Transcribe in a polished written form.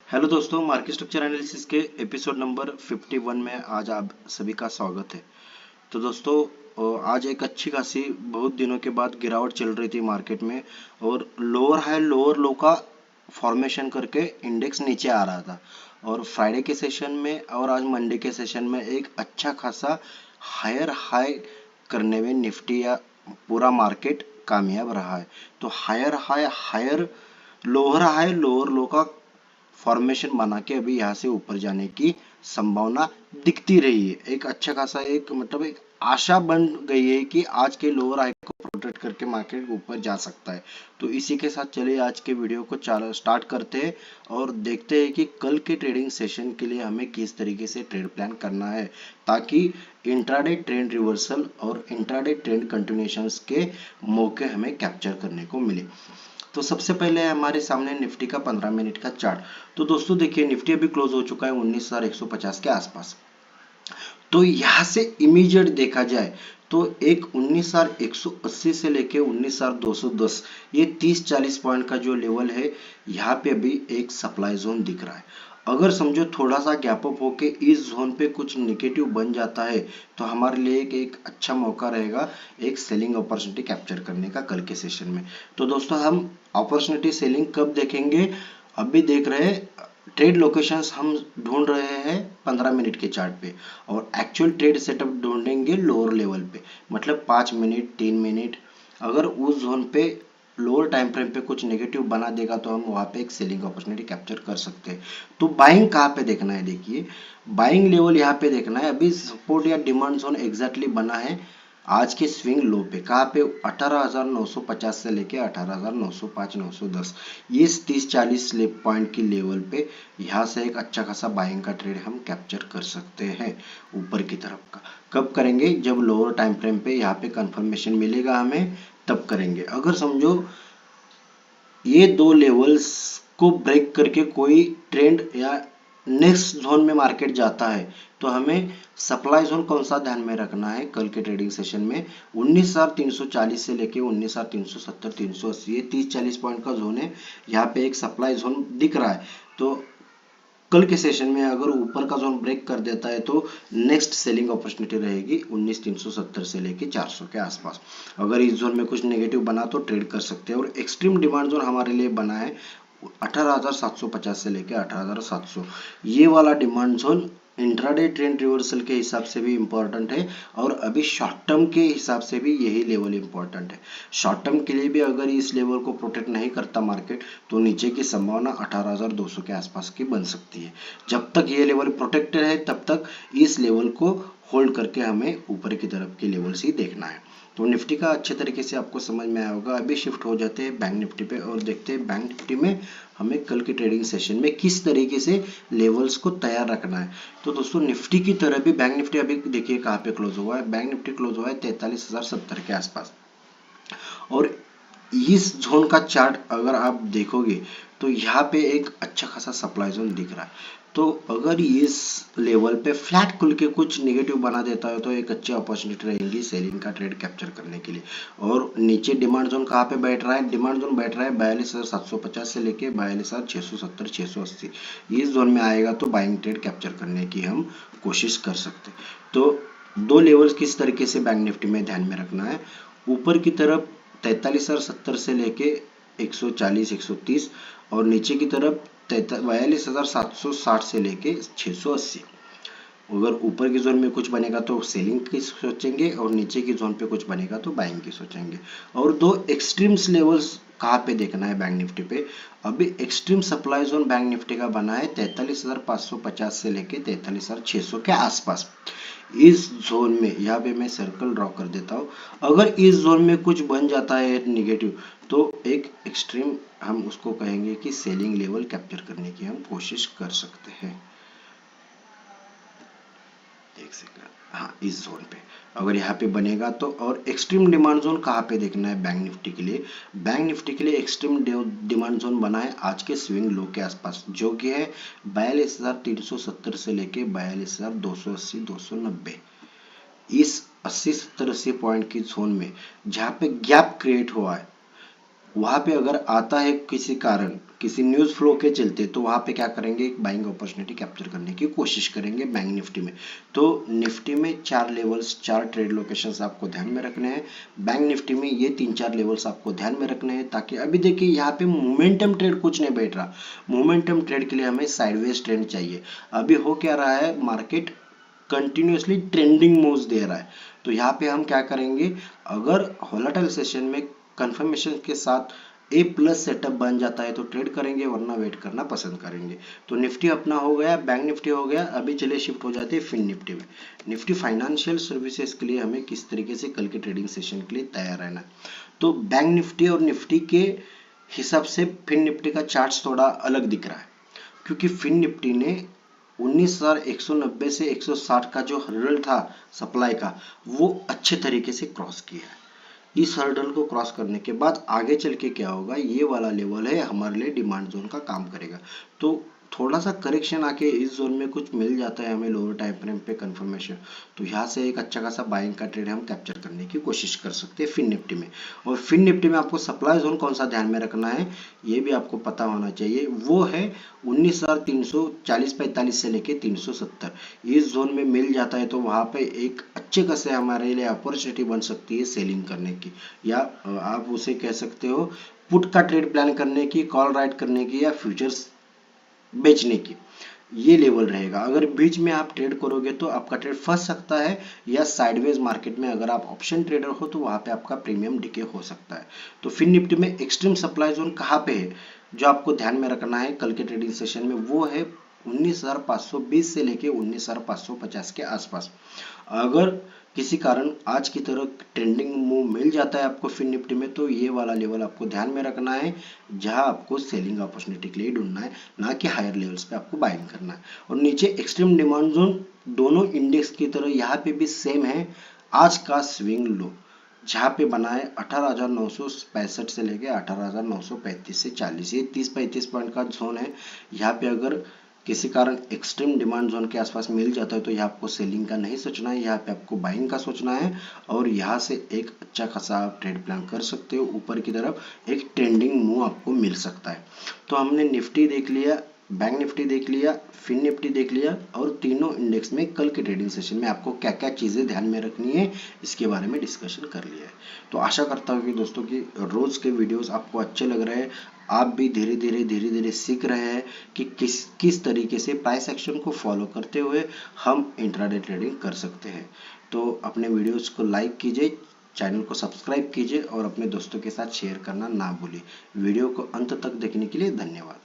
Hello दोस्तों, market structure analysis के episode number 51 में आज आप सभी का स्वागत है। तो दोस्तों, आज एक अच्छी खासी बहुत दिनों के बाद गिरावट चल रही थी मार्केट में और लोअर हाई लोअर लो का फॉर्मेशन करके इंडेक्स नीचे आ रहा था। और फ्राइडे के सेशन में और आज मंडे के सेशन में एक अच्छा खासा हायर हाई करने में निफ्टी या पूरा मार्केट कामयाब रहा है। तो higher high higher lower low का फॉर्मेशन बना के अभी यहाँ से ऊपर जाने की संभावना दिखती रही है। एक अच्छा खासा एक एक आशा बन गई है कि आज के लोअर हाई को प्रोटेक्ट करके मार्केट ऊपर जा सकता है। तो इसी के साथ चलिए आज के वीडियो को स्टार्ट करते हैं और देखते हैं कि कल के ट्रेडिंग सेशन के लिए हमें किस तरीके से ट्रेड प्लान करना है, ताकि इंट्राडे ट्रेंड रिवर्सल और इंट्राडे ट्रेंड कंटिन्यूएशंस के मौके हमें कैप्चर करने को मिले। तो सबसे पहले है हमारे सामने निफ्टी का 15 मिनट का चार्ट। तो दोस्तों देखिए, निफ्टी अभी क्लोज हो चुका है 19,150 के आसपास। तो यहां से इमीडिएट देखा जाए तो एक 19,180 से लेके 19,210 ये 30-40 पॉइंट का जो लेवल है, यहाँ पे अभी एक सप्लाई जोन दिख रहा है। अगर समझो थोड़ा सा गैप अप होके इस जोन पे कुछ निगेटिव बन जाता है तो हमारे लिए एक अच्छा मौका रहेगा एक सेलिंग अपॉर्चुनिटी कैप्चर करने का कल के सेशन में। तो दोस्तों, हम अपॉर्चुनिटी सेलिंग कब देखेंगे? अभी देख रहे हैं ट्रेड लोकेशंस हम ढूंढ रहे हैं 15 मिनट के चार्ट पे, और एक्चुअल ट्रेड सेटअप ढूंढेंगे लोअर लेवल पे, मतलब 5 मिनट 3 मिनट। अगर उस जोन पे लोअर टाइम फ्रेम पे कुछ नेगेटिव बना देगा तो हम वहां पे एक सेलिंग अपॉर्चुनिटी कैप्चर कर सकते हैं। तो बाइंग कहाँ पे देखना है? देखिए, बाइंग लेवल यहाँ पे देखना है। अभी सपोर्ट या डिमांड जोन एग्जैक्टली बना है आज के स्विंग लो पे, कहाँ पे 18,950 से लेके 18,905 910 ये 30-40 पॉइंट की लेवल पे यहाँ से एक अच्छा खासा बाइंग का ट्रेड हम कैप्चर कर सकते हैं ऊपर की तरफ का। कब करेंगे? जब लोअर टाइम फ्रेम पे यहाँ पे कंफर्मेशन मिलेगा हमें, तब करेंगे। अगर समझो ये दो लेवल्स को ब्रेक करके कोई ट्रेंड या नेक्स्ट जोन में मार्केट जाता है तो हमें सप्लाई जोन कौन सा ध्यान में रखना है कल के ट्रेडिंग सेशन में? 19,340 से लेके 19,370 380 ये 30-40 पॉइंट का जोन है। यहाँ पे एक सप्लाई जोन दिख रहा है। तो कल के सेशन में अगर ऊपर का जोन ब्रेक कर देता है तो नेक्स्ट सेलिंग अपॉर्चुनिटी रहेगी 19,370 से लेके 400 के आसपास। अगर इस जोन में कुछ नेगेटिव बना तो ट्रेड कर सकते हैं। और एक्सट्रीम डिमांड जोन हमारे लिए बना है 18,750 से लेके 18,700 ये वाला demand zone intraday trend reversal के हिसाब से भी इंपॉर्टेंट है और अभी शॉर्ट टर्म के हिसाब से भी यही लेवल इंपॉर्टेंट है। शॉर्ट टर्म के लिए भी अगर इस लेवल को प्रोटेक्ट नहीं करता मार्केट तो नीचे की संभावना 18,200 के आसपास की बन सकती है। जब तक ये लेवल प्रोटेक्टेड है तब तक इस लेवल को होल्ड करके हमें ऊपर की तरफ के लेवल्स ही देखना है। तो निफ्टी का अच्छे तरीके से आपको समझ में आया होगा। अभी शिफ्ट हो जाते हैं बैंक निफ्टी पे और देखते हैं बैंक निफ्टी में हमें कल की ट्रेडिंग सेशन में किस तरीके से लेवल्स को तैयार रखना है। तो दोस्तों, निफ्टी की तरह भी बैंक निफ्टी अभी देखिए कहाँ पे क्लोज हुआ है। बैंक निफ्टी क्लोज हुआ है 43,070 के आसपास। और इस जोन का चार्ट अगर आप देखोगे तो यहाँ पे एक अच्छा खासा सप्लाई जोन दिख रहा है। तो अगर इस लेवल पे फ्लैट खुल के कुछ नेगेटिव बना देता है तो एक अच्छी अपॉर्चुनिटी रहेगी सेलिंग का ट्रेड कैप्चर करने के लिए। और नीचे डिमांड जोन कहाँ पे बैठ रहा है? डिमांड जोन बैठ रहा है 42,750 से लेके 42,670 680 इस जोन में आएगा तो बाइंग ट्रेड कैप्चर करने की हम कोशिश कर सकते हैं। तो दो लेवल्स किस तरीके से बैंक निफ्टी में ध्यान में रखना है? ऊपर की तरफ 43,070 से लेके 140 130 और नीचे की तरफ 42,760 से लेके 680। अगर ऊपर की जोन में कुछ बनेगा तो सेलिंग की सोचेंगे और नीचे की जोन पे कुछ बनेगा तो बाइंग की सोचेंगे। और दो एक्सट्रीम्स लेवल्स कहाँ पे देखना है बैंक निफ्टी पे? अभी extreme supply zone bank Nifty का बना है 43,550 से लेके 43,600 के आसपास। इस जोन में यहाँ पे मैं सर्कल ड्रॉ कर देता हूँ। अगर इस जोन में कुछ बन जाता है नेगेटिव तो एक एक्सट्रीम हम उसको कहेंगे कि सेलिंग लेवल कैप्चर करने की हम कोशिश कर सकते हैं। एक सेकंड, हाँ, इस जोन पे अगर यहाँ पे बनेगा तो। और एक्सट्रीम डिमांड जोन कहाँ पे देखना है बैंक निफ्टी के लिए? बैंक निफ्टी के लिए एक्सट्रीम डिमांड जोन बना है आज के स्विंग लो के आसपास, जो कि है 42,370 से लेके 42,280 290। इस 80 70 80 पॉइंट की जोन में जहाँ पे गैप क्रिएट हुआ है वहां पे अगर आता है किसी कारण, किसी न्यूज फ्लो के चलते, तो वहां पे क्या करेंगे, एक बाइंग अपॉर्चुनिटी कैप्चर करने की कोशिश करेंगे बैंक निफ्टी में। तो निफ्टी में 4 लेवल्स, 4 ट्रेड लोकेशंस आपको ध्यान में रखने हैं। बैंक निफ्टी में ये 3-4 लेवल्स आपको ध्यान में रखने हैं, ताकि अभी देखिए यहाँ पे मोमेंटम ट्रेड कुछ नहीं बैठ रहा। मोमेंटम ट्रेड के लिए हमें साइडवेज ट्रेंड चाहिए। अभी हो क्या रहा है, मार्केट कंटिन्यूसली ट्रेंडिंग मूव्स दे रहा है। तो यहाँ पे हम क्या करेंगे, अगर वोलेटाइल सेशन में कंफर्मेशन के साथ ए प्लस सेटअप बन जाता है तो ट्रेड करेंगे, वरना वेट करना पसंद करेंगे। तो निफ्टी अपना हो गया, बैंक निफ्टी हो गया। अभी चलिए शिफ्ट हो जाते हैं फिन निफ्टी में। निफ्टी फाइनेंशियल सर्विसेज के लिए हमें किस तरीके से कल के ट्रेडिंग सेशन के लिए तैयार रहना है। तो बैंक निफ्टी और निफ्टी के हिसाब से फिन निफ्टी का चार्ट थोड़ा अलग दिख रहा है, क्योंकि फिन निफ्टी ने 19,190 से 160 का जो हर्डल था सप्लाई का, वो अच्छे तरीके से क्रॉस किया है। इस हर्डल को क्रॉस करने के बाद आगे चल के क्या होगा, ये वाला लेवल है हमारे लिए डिमांड जोन का काम करेगा। तो थोड़ा सा करेक्शन आके इस जोन में कुछ मिल जाता है हमें लोअर टाइम फ्रेम पे कंफर्मेशन, तो यहाँ से एक अच्छा खासा बाइंग का ट्रेड हम कैप्चर करने की कोशिश कर सकते हैं फिन निफ्टी में। और फिन निफ्टी में आपको सप्लाई जोन कौन सा ध्यान में रखना है, ये भी आपको पता होना चाहिए। वो है 19,340-45 से लेके 370। इस जोन में मिल जाता है तो वहां पे एक अच्छे खासे हमारे लिए अपॉर्चुनिटी बन सकती है सेलिंग करने की, या आप उसे कह सकते हो पुट का ट्रेड प्लान करने की, कॉल राइट करने की, या फ्यूचर्स बेचने की। ये लेवल रहेगा। अगर बीच में आप ट्रेड करोगे तो आपका ट्रेड फंस सकता है, या साइडवेज मार्केट में अगर आप ऑप्शन ट्रेडर हो तो वहां पे आपका प्रीमियम डिके हो सकता है। तो फिन निफ्टी में एक्सट्रीम सप्लाई जोन कहाँ पे है जो आपको ध्यान में रखना है कल के ट्रेडिंग सेशन में, वो है 19,520 से लेके 19,550 के आसपास। अगर किसी कारण आज की तरह ट्रेंडिंग मूव मिल जाता है आपको फिन निफ्टी में, तो ये वाला लेवल आपको ध्यान में रखना है, जहां आपको सेलिंग अपॉर्चुनिटी के लिए ढूंढना है, ना कि हायर लेवल्स पे आपको बाइंग करना है। और नीचे एक्सट्रीम डिमांड जोन दोनों इंडेक्स की तरह यहाँ पे भी सेम है। आज का स्विंग लो जहाँ पे बना है 18,965 से लेके 18,935 से 40, ये 30-35 पॉइंट का जोन है। यहाँ पे अगर किसी कारण एक्सट्रीम डिमांड जोन के आसपास मिल जाता है तो यहाँ आपको सेलिंग का नहीं सोचना है, यहाँ पे आपको बाइंग का सोचना है। और यहाँ से एक अच्छा खासा आप ट्रेड प्लान कर सकते हो, ऊपर की तरफ एक ट्रेंडिंग मूव आपको मिल सकता है। तो हमने निफ्टी देख लिया, बैंक निफ्टी देख लिया, फिन निफ्टी देख लिया, और तीनों इंडेक्स में कल के ट्रेडिंग सेशन में आपको क्या क्या चीजें ध्यान में रखनी है इसके बारे में डिस्कशन कर लिया है। तो आशा करता हूँ कि दोस्तों की रोज के वीडियोस आपको अच्छे लग रहे हैं। आप भी धीरे धीरे सीख रहे हैं कि किस तरीके से प्राइस एक्शन को फॉलो करते हुए हम इंट्राडे ट्रेडिंग कर सकते हैं। तो अपने वीडियोस को लाइक कीजिए, चैनल को सब्सक्राइब कीजिए, और अपने दोस्तों के साथ शेयर करना ना भूलिए। वीडियो को अंत तक देखने के लिए धन्यवाद।